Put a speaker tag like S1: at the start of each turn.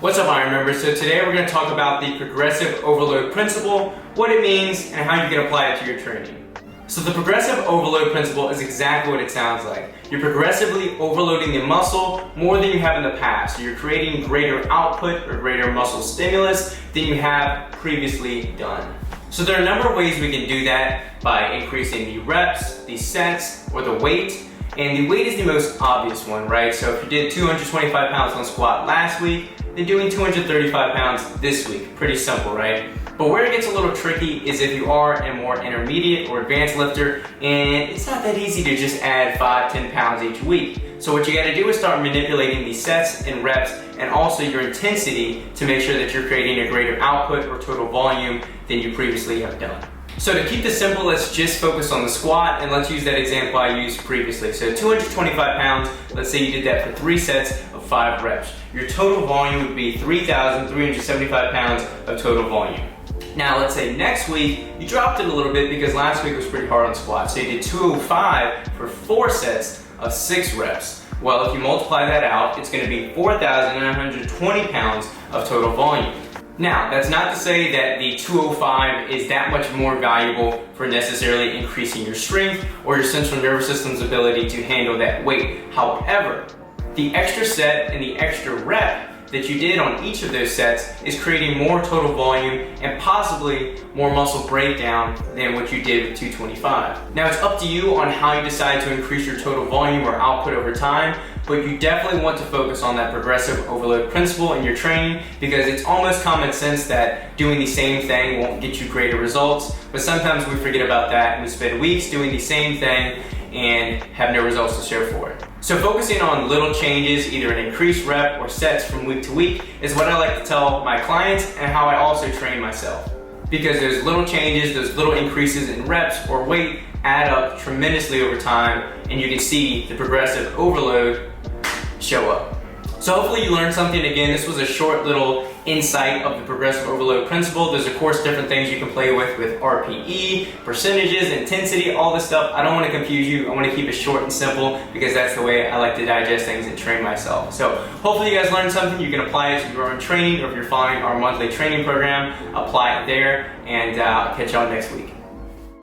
S1: What's up, Iron members? So today we're going to talk about the progressive overload principle, what it means, and how you can apply it to your training. So the progressive overload principle is exactly what it sounds like. You're progressively overloading the muscle more than you have in the past. So you're creating greater output or greater muscle stimulus than you have previously done. So there are a number of ways we can do that by increasing the reps, the sets, or the weight. And the weight is the most obvious one, right? So if you did 225 pounds on squat last week, then doing 235 pounds this week. Pretty simple, right? But where it gets a little tricky is if you are a more intermediate or advanced lifter, and it's not that easy to just add 5-10 pounds each week. So what you gotta do is start manipulating the sets and reps and also your intensity to make sure that you're creating a greater output or total volume than you previously have done. So to keep this simple, let's just focus on the squat, and let's use that example I used previously. So 225 pounds, let's say you did that for 3 sets of 5 reps. Your total volume would be 3,375 pounds of total volume. Now let's say next week, you dropped it a little bit because last week was pretty hard on squats. So you did 205 for 4 sets of 6 reps. Well, if you multiply that out, it's gonna be 4,920 pounds of total volume. Now, that's not to say that the 205 is that much more valuable for necessarily increasing your strength or your central nervous system's ability to handle that weight. However, the extra set and the extra rep that you did on each of those sets is creating more total volume and possibly more muscle breakdown than what you did with 225. Now, it's up to you on how you decide to increase your total volume or output over time, but you definitely want to focus on that progressive overload principle in your training because it's almost common sense that doing the same thing won't get you greater results, but sometimes we forget about that and we spend weeks doing the same thing and have no results to show for it. So focusing on little changes, either an increased rep or sets from week to week, is what I like to tell my clients and how I also train myself. Because those little changes, those little increases in reps or weight add up tremendously over time, and you can see the progressive overload show up. So hopefully you learned something. Again, this was a short little insight of the progressive overload principle. There's of course different things you can play with RPE, percentages, intensity, all this stuff. I don't want to confuse you. I want to keep it short and simple because that's the way I like to digest things and train myself. So hopefully you guys learned something. You can apply it to your own training, or if you're following our monthly training program, apply it there, and I'll catch y'all next week.